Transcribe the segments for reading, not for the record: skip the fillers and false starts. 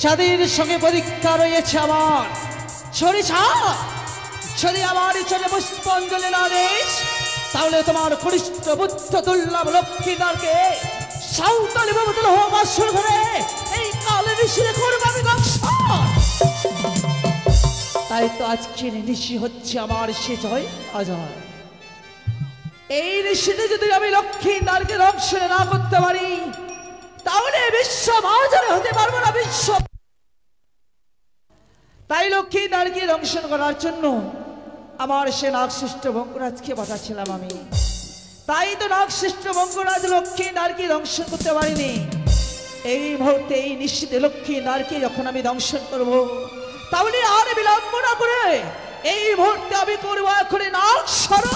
যাদের সঙ্গে পরীক্ষা রয়েছে আমার ছড়ি ছাড়, যদি আমার চলে পুষ্পাঞ্জলি না দিস তাহলে তোমার কনিষ্ঠ বুদ্ধ দুর্লভ লক্ষ্মীদারকে সাঁওতালি বদল হওয়া শুরু করে এই কালের ঋষিরে করবো আমি দংশন। তাই তো আজকের ঋষি হচ্ছে আমার সে জয় অজয়। এই ঋষিতে যদি আমি লক্ষ্মীদারকে দংশন না করতে পারি তাহলে বিশ্ব মহাজয় হতে পারবো না বিশ্ব। তাই লক্ষ্মীদারকে দংশন করার জন্য আমার সে নাগশ্রেষ্ঠ বঙ্গরাজকে পাঠাচ্ছিলাম আমি। তাই তো নাগশ্রেষ্ঠ বঙ্গরাজ লক্ষ্মীদারকে দংশন করতে পারিনি। এই মুহূর্তে এই নিশ্চিতে লক্ষ্মীদারকে যখন আমি দংশন করব তাহলে আর বিলম্ব না করে এই মুহূর্তে আমি করবো এখন নাগ স্মরণ।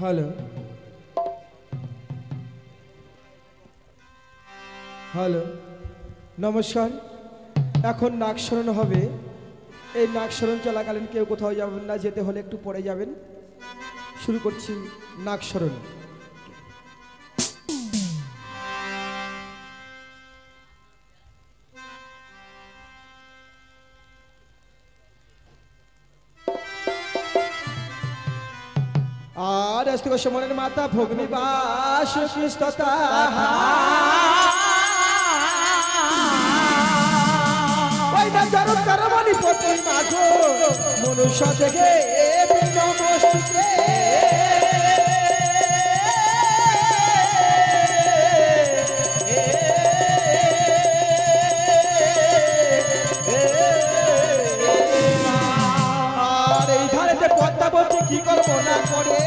হ্যালো হ্যালো, নমস্কার। এখন নাগস্মরণ হবে। এই নাগস্মরণ চলাকালীন কেউ কোথাও যাবেন না, যেতে হলে একটু পরে যাবেন। শুরু করছি নাগস্মরণ। আর আস্তে মনের মাতা ভগ্নিবাস কৃষ্ণতা মনুষ্য থেকে আর এই ধারেতে পদ্মা বলছে কি করবো না করে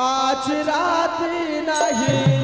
आज रात नहीं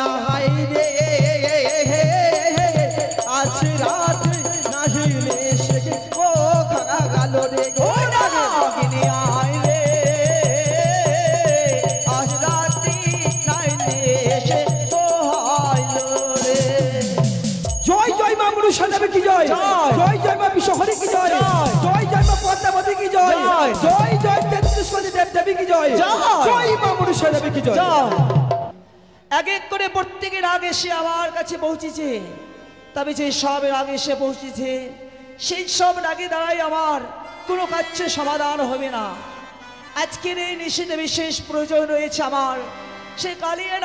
আহাই রে আজ রাত নাহিলে সে ও গেল রে গো নাগিনী আয় রে আজ রাতি নাইলে এসে পোহাইলো রে। জয় জয় মা মনুষ্য দেবী কি জয়, জয়। জয় জয় মা বিশ্বহরি কি জয়, জয়। জয় জয় মা পদ্মাবতী কি জয়, জয়। জয় জয় তেত্রিশ কোটি দেব দেবী কি জয়, জয়। জয় মা মনুষ্য দেবী কি জয়। এক এক করে প্রত্যেকের আগে সে আমার কাছে পৌঁছেছে, তবে যে সব আগে সে পৌঁছেছে সেই সব আগে দাঁড়াই আমার কোনো কাছে সমাধান হবে না। আজকের এই নিষেধে বিশেষ প্রয়োজন রয়েছে আমার সে কালিয়া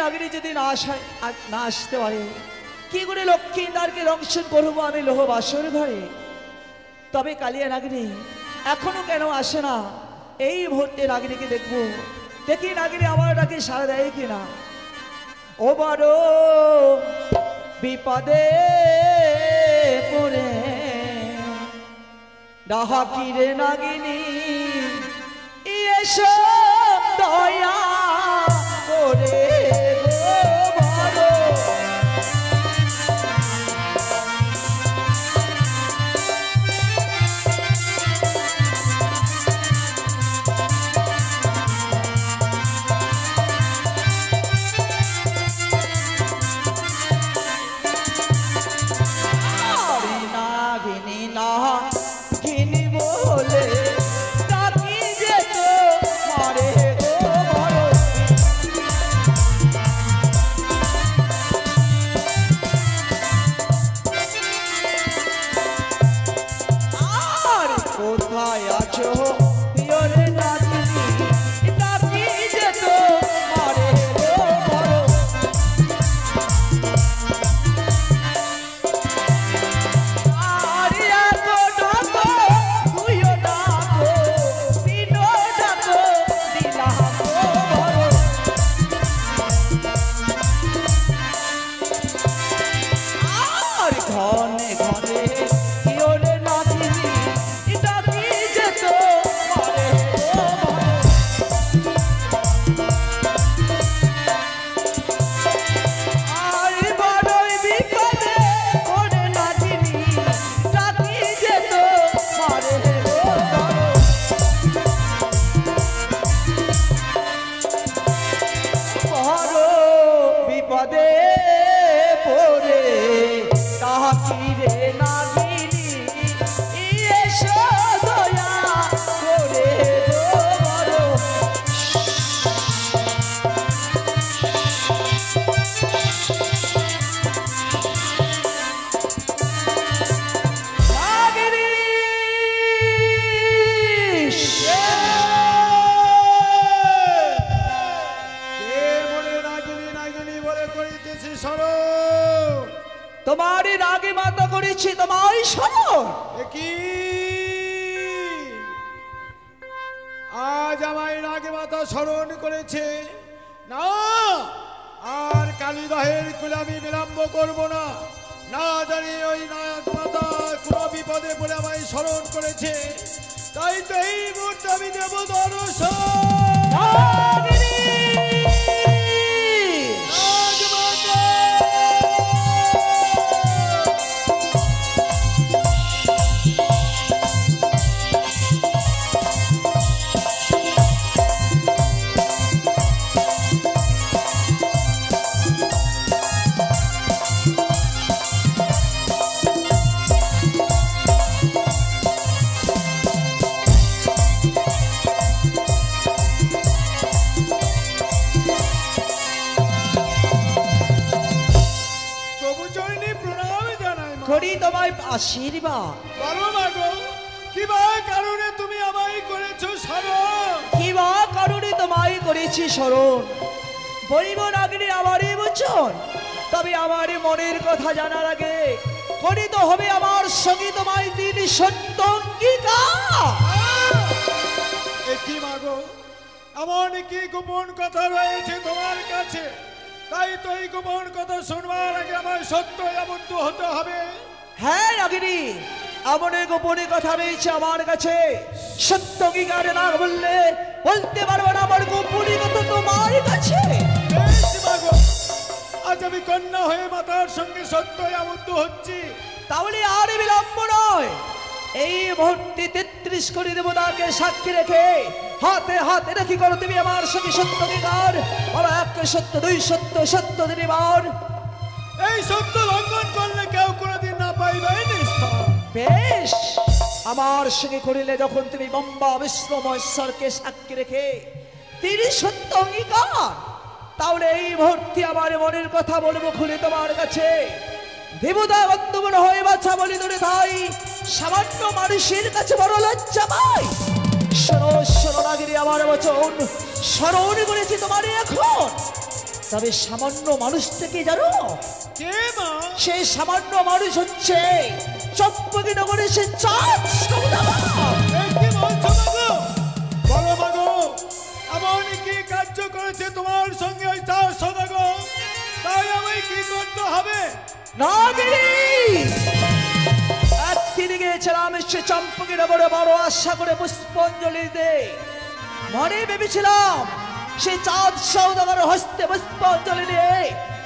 নাগিনী যদি না আসতে পারে কি করে লক্ষ্মীদারকে দংশন করবো আমি লোহ বাসর ঘরে। তবে কালিয়া নাগিনী এখনো কেন আসে না, এই মুহূর্তে নাগিনীকে দেখবো, দেখি নাগিনী আমার ডাকে সাড়া দেয় কিনা। ও বড় বিপদে পড়ে ডাকি রে নাগিনী এসো দয়া করে গো বড়। নাগিনী বলে ডাকি যে তো মারে গো বড়। আর কোথায় আছো পিয়রে নাগিনী ডাকি যে তো মারে গো বড়। ঘনে ঘনে পিয়রে নাগিনী ডাকি যেত মারে গো বড়। আর বড়ই বিপদে পড়ে নাগিনী ডাকি যেত মারে গো বড়। বড় বিপদে পড়ে ডাকি রে নাগিনী এসো দয়া করে গো বড়। নাগিনী তোমারই রাগে মাতা করেছি তোমায় শোনো। কি আজ আমায় রাগে মাতা স্মরণ করেছে না, আর কালীদহের কুলে আমি বিলম্ব করব না। না জানি ওই নাগ মাতা কোন বিপদে পড়ে আমায় স্মরণ করেছে, তাই তো এই মুহূর্তে আমি দেব দর্শন। করি তোমায় আশীর্বাদ। বলো মাগো, কিবা কারণে তুমি আমায় করেছো স্মরণ? কিবা কারণে তোমায় করেছি স্মরণ বলিব নাগিনী আমারই বচন। তবে আমার মনের কথা জানার আগে করি তো হবে আমার সঙ্গে তোমায় দিন সত্য অঙ্গীকার। কি মাগো, এমন কি গোপন কথা রয়েছে তোমার কাছে? তাই তো এই গোপন কথা শুনবার আগে আমার সত্য আবদ্ধ হতে হবে। হ্যাঁ নাগিনী, এমন গোপনে কথা রয়েছে আমার কাছে, সত্য অঙ্গীকার না বললে বলতে পারবো না আমার গোপনীয় কথা তোমার কাছে। বেশ কন্যা হয়ে মাতার সঙ্গে সত্যই আবদ্ধ হচ্ছি। তাহলে আর বিলম্ব নয়, এই মুহূর্তে 33 কোটি দেবতাকে সাক্ষী রেখে হাতে হাতে রেখে করো তুমি আমার সঙ্গে সত্য অঙ্গীকার। বলো, এক সত্য, দুই সত্য, সত্য দিনিবার। এই সত্য লঙ্ঘন করলে কেউ কোনোদিন না পাইবে নিস্তার। বেশ, আমার সঙ্গে করিলে যখন তুমি ব্রহ্মা বিষ্ণু মহেশ্বরকে সাক্ষী রেখে 30 সত্য অঙ্গীকার, তাহলে এই মুহূর্তে আমার মনের কথা বলবো খুলে তোমার কাছে। দেবতা বন্ধুগণ হয়ে বাছা বলি ধরে তাই সামান্য মানুষের কাছে বড় লজ্জা পাই। শোনো শোনো নাগিরি আমার বচন, স্মরণ করেছি তোমার এখন। তবে সামান্য মানুষটাকে জানো? কে মা? সেই সামান্য মানুষ হচ্ছে চম্পকি নগরে সে চাঁদ সওদাগর। এই কি বলছো মাগো? বলো মাগো, এমন কি কার্য করেছে তোমার সঙ্গে ওই চার সদাগর? তাই আমি কি করতে হবে? নাগিরি, একদিনে গিয়েছিলাম সে চম্পকি নগরে বড় আশা করে পুষ্পাঞ্জলি দিতে। মনে ভেবেছিলাম সে চাঁদ সওদাগর হস্তে পুষ্পাঞ্জলি দিয়ে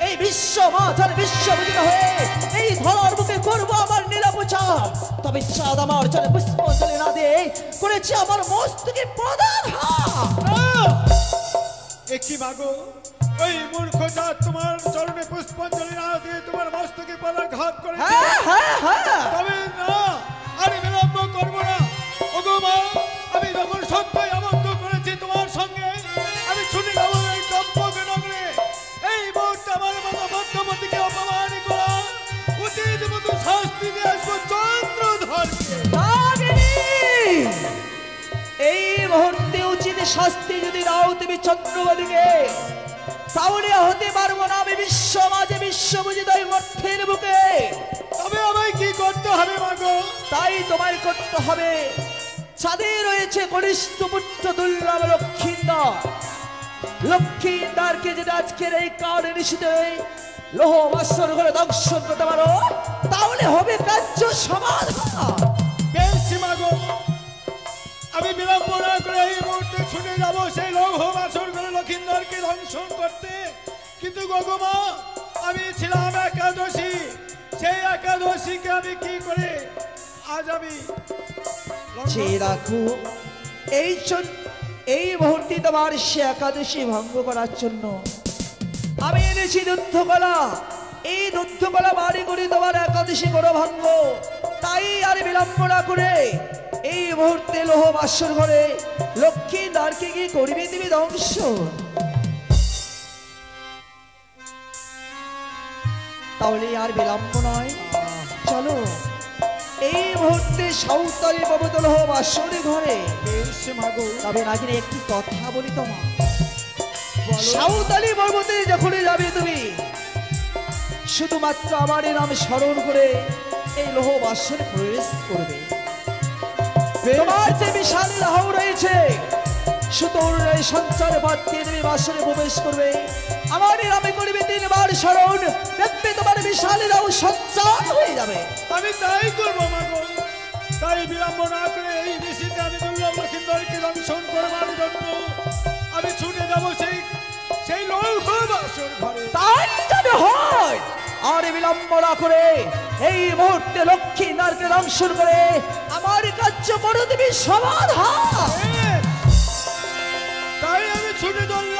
এই বিশ্ব মাথার বিশ্ববিদিত হয়ে এই ধরার বুকে করবো আমার নীলাপচার। তবে চাঁদ আমার চলে পুষ্পাঞ্জলি না দিয়ে করেছে আমার মস্তকে প্রদান। একই মাগো, ওই মূর্খ জাত তোমার চরণে পুষ্পাঞ্জলি না দিয়ে তোমার মস্তকে পদাঘাত করেছে। হ্যাঁ হ্যাঁ হ্যাঁ, তবে না, আমি বিলম্ব করব না। ওগো মা, আমি যখন সত্যই আবদ্ধ করেছি তোমার সঙ্গে, আমি ছুটে যাবো এই চম্পক নগরে। এই মুহূর্তে আমার মতো মধ্যমতিকে অপমান করা উচিত মতো শাস্তি দিয়ে আসবো চন্দ্রধরকে। নাগিনী, এই মুহূর্তে উচিত শাস্তি যদি দাও তুমি চন্দ্রবতীকে, তাহলে হতে পারবো না আমি বিশ্ব মাঝে বিশ্ববিদিত এই অর্থের বুকে। তবে আমায় কি করতে হবে মাগো? তাই তোমায় করতে হবে, চাঁদে রয়েছে কনিষ্ঠ পুত্র দুর্লভ লক্ষ্মীন্দর। লক্ষ্মীন্দারকে যদি আজকের এই কারণে নিষিদ্ধ লোহ বাসর করে দংশন করতে পারো, তাহলে হবে কার্য সমাধান। বেশ মাগো, আমি বিলম্ব না করে এই মুহূর্তে ছুটে যাব সেই লৌহ বাসর করে লক্ষিন্দরকে দংশন করতে। কিন্তু গগমা, আমি ছিলাম একাদশী, সেই একাদশীকে আমি কি করে আজ আমি যে রাখো এই মুহূর্তে তোমার সে একাদশী ভঙ্গ করার জন্য আমি এনেছি দুদ্ধকলা। এই দুদ্ধকলা বাড়ি করে তোমার একাদশী করো ভঙ্গ। তাই আর বিলম্ব না করে এই মুহূর্তে লোহ বাসর ঘরে লক্ষ্মী দ্বারকে কি করবি তুমি দংশন। তাহলে আর বিলম্ব নয়, চলো এই মুহূর্তে সাঁওতালি পবতল হোক বাসরে ঘরে। বেশ মাগো, তবে নাগিনী একটি কথা বলি তোমার, সাঁওতালি পর্বতে যখন যাবে তুমি শুধুমাত্র আমার নাম স্মরণ করে এই লোহ বাসরে প্রবেশ করবে। তোমার যে বিশাল লাহ রয়েছে সুতোর সঞ্চার বাদ দিয়ে তুমি বাসরে প্রবেশ করবে। আমার নামে করবে 3 বার স্মরণ, দেখবে তোমার বিশাল লাহ সঞ্চার হয়ে যাবে। আমি তাই করবো মাগো। তাই বিলম্ব না করে এই নিশীথে আমি দুর্লভ লক্ষিন্দরকে দংশন করবার জন্য আমি ছুটে যাব সেই লৌহ বাসর ঘরে। তাই যদি হয় আর বিলম্ব না করে এই মুহূর্তে লক্ষ্মী নারকে দংশন করে আমার কার্য করে দিবি সমাধান। তাই আমি ছুটে চললাম